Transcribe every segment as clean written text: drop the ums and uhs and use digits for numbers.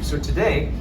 So today,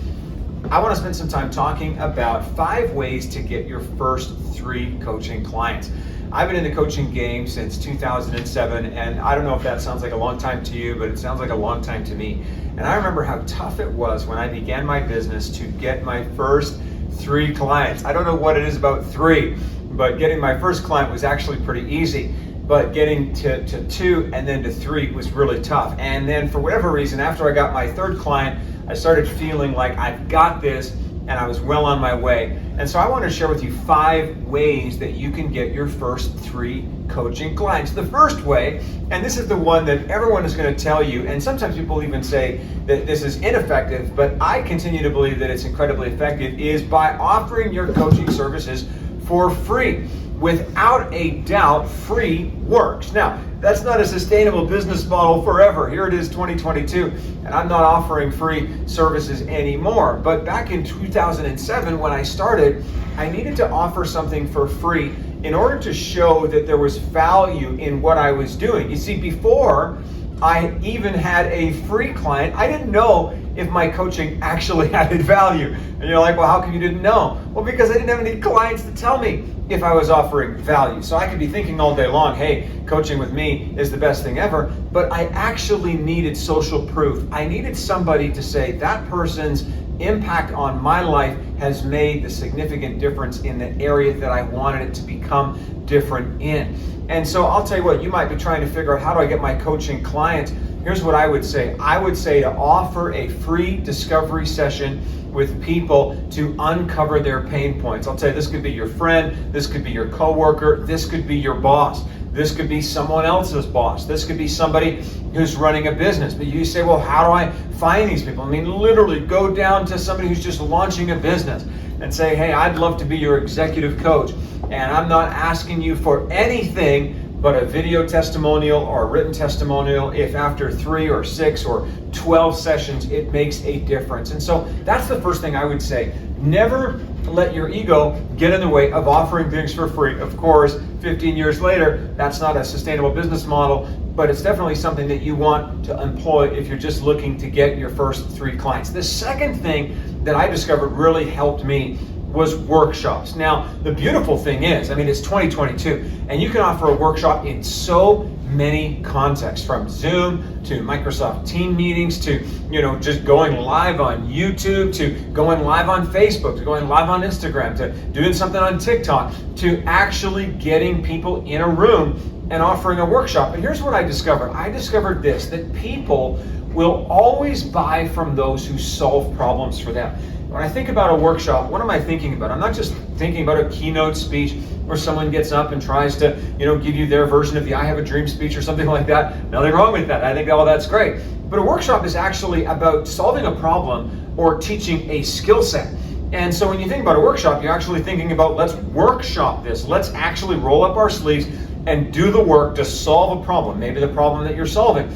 I want to spend some time talking about 5 ways to get your first 3 coaching clients. I've been in the coaching game since 2007, and I don't know if that sounds like a long time to you, but it sounds like a long time to me. And I remember how tough it was when I began my business to get my first 3 clients. I don't know what it is about 3, but getting my first client was actually pretty easy. But getting to 2 and then to 3 was really tough. And then for whatever reason, after I got my 3rd client, I started feeling like I've got this and I was well on my way. And so I want to share with you 5 ways that you can get your first 3 coaching clients. The first way, and this is the one that everyone is going to tell you, and sometimes people even say that this is ineffective, but I continue to believe that it's incredibly effective, is by offering your coaching services for free. Without a doubt, free works. Now, that's not a sustainable business model forever. Here it is 2022, and I'm not offering free services anymore. But back in 2007, when I started, I needed to offer something for free in order to show that there was value in what I was doing. You see, before I even had a free client, I didn't know if my coaching actually added value. And you're like, well, how come you didn't know? Well, because I didn't have any clients to tell me if I was offering value. So I could be thinking all day long, hey, coaching with me is the best thing ever, but I actually needed social proof. I needed somebody to say that person's impact on my life has made the significant difference in the area that I wanted it to become different in. And so I'll tell you what, you might be trying to figure out, how do I get my coaching clients? Here's what I would say. I would say to offer a free discovery session with people to uncover their pain points. I'll tell you, this could be your friend, this could be your coworker, this could be your boss, this could be someone else's boss, this could be somebody who's running a business. But you say, well, how do I find these people? I mean, literally go down to somebody who's just launching a business and say, hey, I'd love to be your executive coach, and I'm not asking you for anything but a video testimonial or a written testimonial if after 3 or 6 or 12 sessions it makes a difference. And so that's the first thing I would say. Never let your ego get in the way of offering things for free. Of course, 15 years later, that's not a sustainable business model, but it's definitely something that you want to employ if you're just looking to get your first 3 clients. The second thing that I discovered really helped me was workshops. Now, the beautiful thing is, I mean, it's 2022, and you can offer a workshop in so many contexts, from Zoom to Microsoft Team meetings to, just going live on YouTube, to going live on Facebook, to going live on Instagram, to doing something on TikTok, to actually getting people in a room and offering a workshop. And here's what I discovered. I discovered this, that people will always buy from those who solve problems for them. When I think about a workshop, what am I thinking about? I'm not just thinking about a keynote speech where someone gets up and tries to, give you their version of the I Have a Dream speech or something like that. Nothing wrong with that. I think all that's great. But a workshop is actually about solving a problem or teaching a skill set. And so when you think about a workshop, you're actually thinking about, let's workshop this. Let's actually roll up our sleeves and do the work to solve a problem. Maybe the problem that you're solving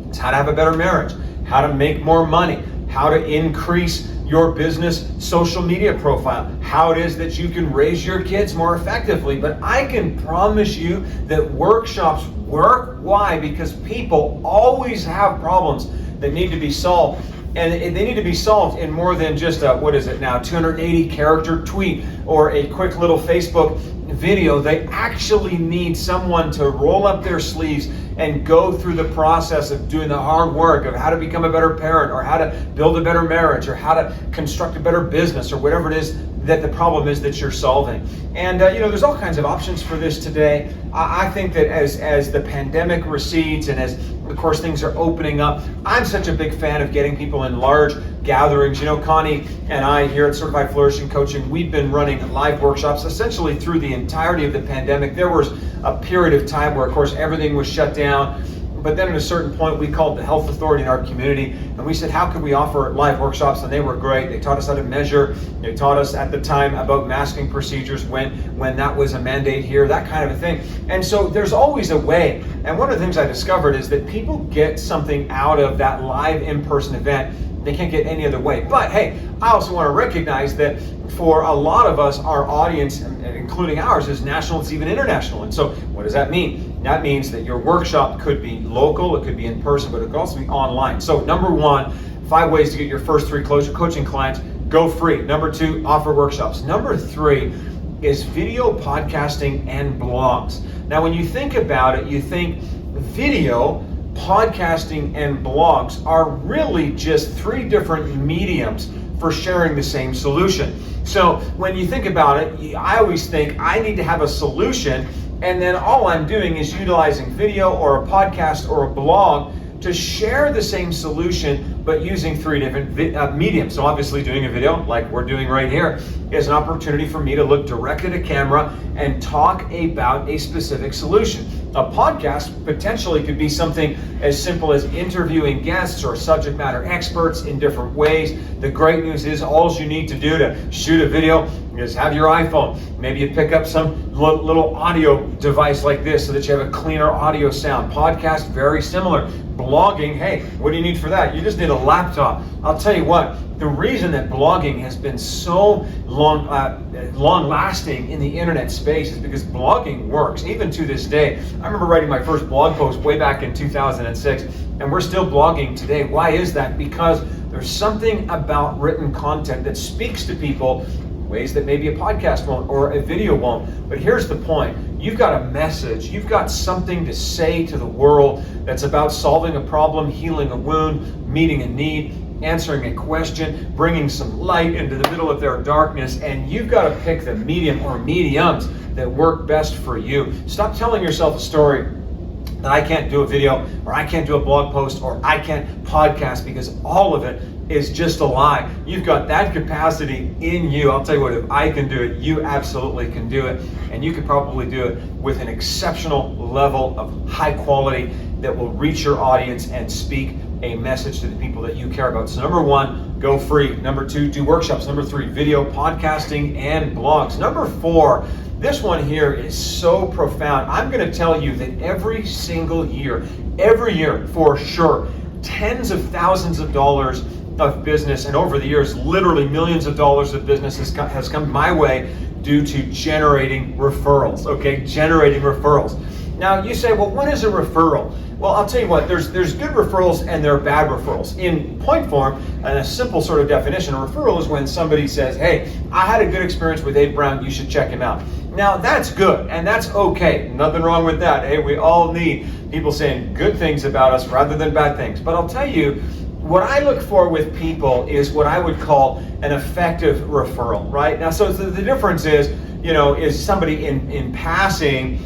is how to have a better marriage, how to make more money, how to increase your business social media profile, how it is that you can raise your kids more effectively. But I can promise you that workshops work. Why? Because people always have problems that need to be solved. And they need to be solved in more than just a, 280 character tweet or a quick little Facebook video. They actually need someone to roll up their sleeves and go through the process of doing the hard work of how to become a better parent, or how to build a better marriage, or how to construct a better business, or whatever it is that the problem is that you're solving. And there's all kinds of options for this today. I think that as the pandemic recedes and as, of course, things are opening up, I'm such a big fan of getting people in large gatherings. Connie and I here at Certified Flourishing Coaching, we've been running live workshops essentially through the entirety of the pandemic. There was a period of time where, of course, everything was shut down. But then at a certain point, we called the health authority in our community, and we said, how could we offer live workshops? And they were great. They taught us how to measure. They taught us at the time about masking procedures when that was a mandate here, that kind of a thing. And so there's always a way. And one of the things I discovered is that people get something out of that live in-person event they can't get any other way. But hey, I also want to recognize that for a lot of us, our audience, including ours, is national, it's even international. And so what does that mean? That means that your workshop could be local, it could be in person, but it could also be online. So number one, 5 ways to get your first 3 coaching clients. Go free. Number 2, offer workshops. Number 3 is video podcasting and blogs. Now, when you think about it, you think video, podcasting, and blogs are really just 3 different mediums for sharing the same solution. So when you think about it, I always think I need to have a solution, and then all I'm doing is utilizing video or a podcast or a blog to share the same solution, but using 3 different mediums. So obviously doing a video like we're doing right here is an opportunity for me to look direct at a camera and talk about a specific solution. A podcast potentially could be something as simple as interviewing guests or subject matter experts in different ways. The great news is all you need to do to shoot a video is have your iPhone. Maybe you pick up some little audio device like this so that you have a cleaner audio sound. Podcast, very similar. Blogging, hey, what do you need for that? You just need a laptop. I'll tell you what, the reason that blogging has been so long lasting in the internet space is because blogging works, even to this day. I remember writing my first blog post way back in 2006, and we're still blogging today. Why is that? Because there's something about written content that speaks to people ways that maybe a podcast won't or a video won't. But here's the point. You've got a message. You've got something to say to the world that's about solving a problem, healing a wound, meeting a need, answering a question, bringing some light into the middle of their darkness, and you've got to pick the medium or mediums that work best for you. Stop telling yourself a story that I can't do a video, or I can't do a blog post, or I can't podcast, because all of it is just a lie. You've got that capacity in you. I'll tell you what, if I can do it, you absolutely can do it. And you could probably do it with an exceptional level of high quality that will reach your audience and speak a message to the people that you care about. So number 1, go free. Number 2, do workshops. Number 3, video, podcasting, and blogs. Number 4, this one here is so profound. I'm going to tell you that every single year, every year for sure, tens of thousands of dollars of business, and over the years, literally millions of dollars of business has come my way due to generating referrals, okay? Generating referrals. Now, you say, well, what is a referral? Well, I'll tell you what, there's good referrals and there are bad referrals. In point form, and a simple sort of definition, a referral is when somebody says, hey, I had a good experience with Abe Brown, you should check him out. Now, that's good, and that's okay. Nothing wrong with that. Hey, we all need people saying good things about us rather than bad things. But I'll tell you, what I look for with people is what I would call an effective referral, right? Now, so the difference is, is somebody in passing,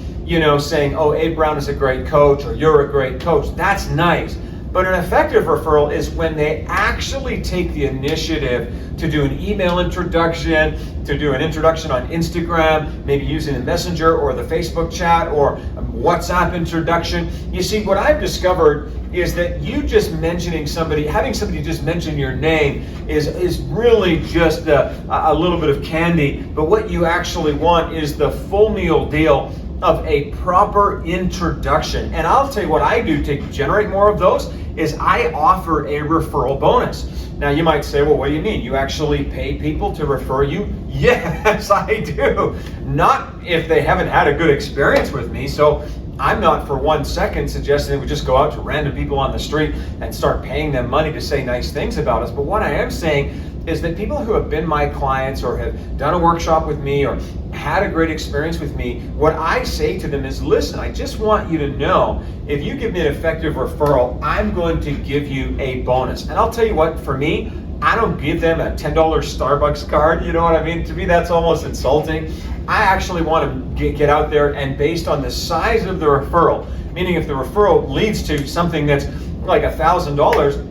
saying, oh, Abe Brown is a great coach, or you're a great coach. That's nice. But an effective referral is when they actually take the initiative to do an email introduction, to do an introduction on Instagram, maybe using the Messenger or the Facebook chat or a WhatsApp introduction. You see, what I've discovered is that you just mentioning somebody, having somebody just mention your name is really just a little bit of candy. But what you actually want is the full meal deal of a proper introduction. And I'll tell you what I do to generate more of those is I offer a referral bonus. Now you might say, well, what do you mean? You actually pay people to refer you? Yes, I do. Not if they haven't had a good experience with me. So I'm not for 1 second suggesting that we just go out to random people on the street and start paying them money to say nice things about us. But what I am saying is that people who have been my clients or have done a workshop with me or had a great experience with me, what I say to them is, listen, I just want you to know, if you give me an effective referral, I'm going to give you a bonus. And I'll tell you what, for me, I don't give them a $10 Starbucks card, you know what I mean? To me, that's almost insulting. I actually want to get out there, and based on the size of the referral, meaning if the referral leads to something that's like $1,000,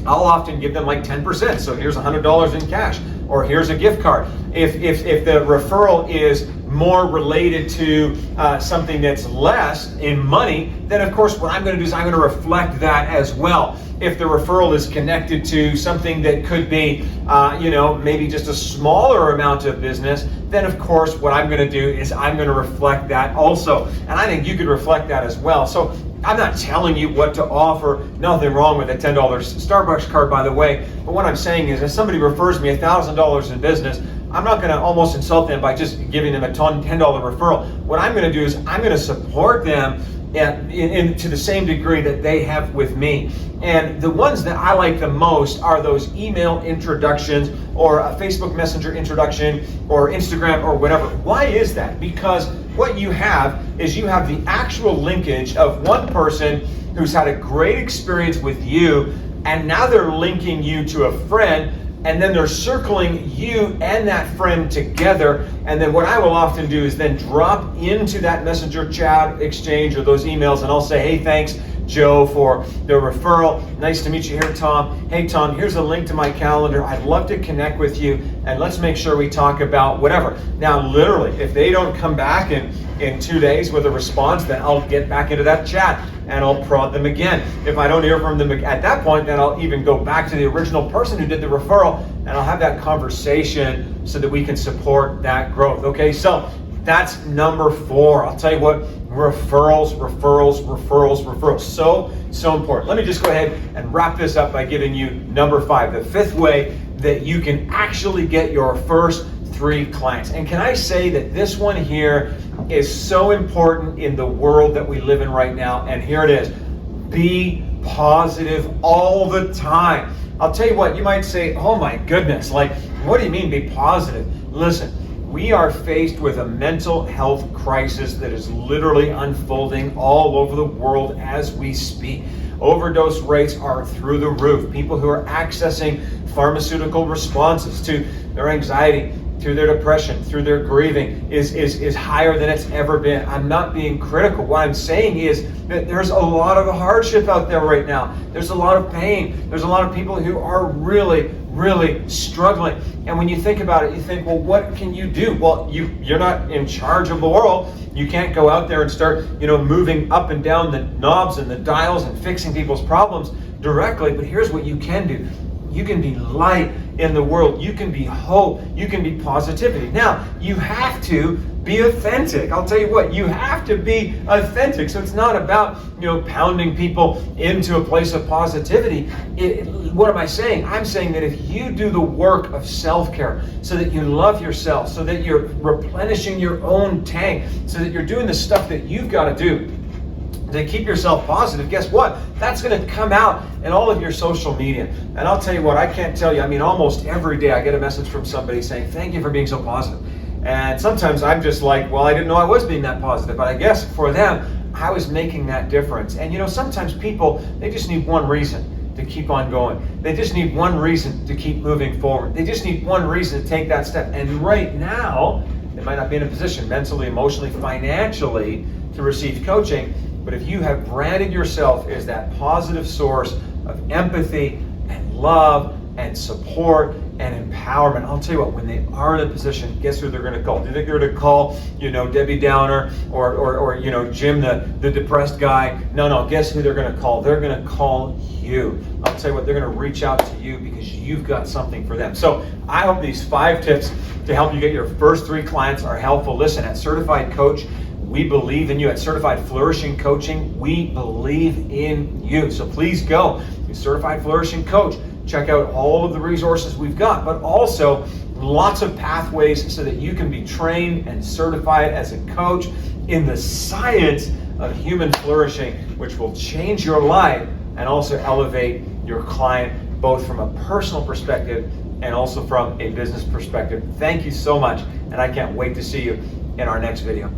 I'll often give them like 10%. So here's $100 in cash, or here's a gift card. If the referral is more related to something that's less in money, then of course what I'm going to do is I'm going to reflect that as well. If the referral is connected to something that could be, maybe just a smaller amount of business, then of course what I'm going to do is I'm going to reflect that also. And I think you could reflect that as well. So I'm not telling you what to offer. Nothing wrong with a $10 Starbucks card, by the way. But what I'm saying is, if somebody refers me $1,000 in business, I'm not going to almost insult them by just giving them a $10 referral. What I'm going to do is I'm going to support them to the same degree that they have with me. And the ones that I like the most are those email introductions or a Facebook Messenger introduction or Instagram or whatever. Why is that? Because what you have is you have the actual linkage of one person who's had a great experience with you, and now they're linking you to a friend, and then they're circling you and that friend together. And then what I will often do is then drop into that messenger chat exchange or those emails, and I'll say, hey, thanks, Joe, for the referral. Nice to meet you here, Tom. Hey, Tom, here's a link to my calendar. I'd love to connect with you, and let's make sure we talk about whatever. Now, literally, if they don't come back in 2 days with a response, then I'll get back into that chat and I'll prod them again. If I don't hear from them at that point, then I'll even go back to the original person who did the referral, and I'll have that conversation so that we can support that growth. Okay, so that's number 4. I'll tell you what, referrals. So important. Let me just go ahead and wrap this up by giving you number 5, the 5th way that you can actually get your first 3 clients. And can I say that this one here is so important in the world that we live in right now? And here it is. Be positive all the time. I'll tell you what, you might say, oh my goodness, like, what do you mean be positive? Listen, we are faced with a mental health crisis that is literally unfolding all over the world as we speak. Overdose rates are through the roof. People who are accessing pharmaceutical responses to their anxiety, through their depression, through their grieving is higher than it's ever been. I'm not being critical. What I'm saying is that there's a lot of hardship out there right now. There's a lot of pain. There's a lot of people who are really struggling. And when you think about it, you think, well, what can you do? Well, you're not in charge of the world. You can't go out there and start, moving up and down the knobs and the dials and fixing people's problems directly. But here's what you can do. You can be light in the world. You can be hope. You can be positivity. Now, you have to be authentic. I'll tell you what, you have to be authentic. So it's not about, pounding people into a place of positivity. What am I saying? I'm saying that if you do the work of self-care so that you love yourself, so that you're replenishing your own tank, so that you're doing the stuff that you've got to do to keep yourself positive, guess what? That's going to come out in all of your social media. And I'll tell you what, I can't tell you, almost every day I get a message from somebody saying, thank you for being so positive. And sometimes I'm just like, well, I didn't know I was being that positive, but I guess for them, I was making that difference. And sometimes people, they just need one reason to keep on going. They just need one reason to keep moving forward. They just need one reason to take that step. And right now, they might not be in a position mentally, emotionally, financially to receive coaching. But if you have branded yourself as that positive source of empathy and love and support and empowerment, I'll tell you what, when they are in a position, guess who they're going to call? Do you think they're going to call, Debbie Downer or Jim, the depressed guy? No, guess who they're going to call? They're going to call you. I'll tell you what, they're going to reach out to you because you've got something for them. So I hope these 5 tips to help you get your first 3 clients are helpful. Listen, at Certified Coach, we believe in you. At Certified Flourishing Coaching, we believe in you. So please go to Certified Flourishing Coach. Check out all of the resources we've got, but also lots of pathways so that you can be trained and certified as a coach in the science of human flourishing, which will change your life and also elevate your client, both from a personal perspective and also from a business perspective. Thank you so much, and I can't wait to see you in our next video.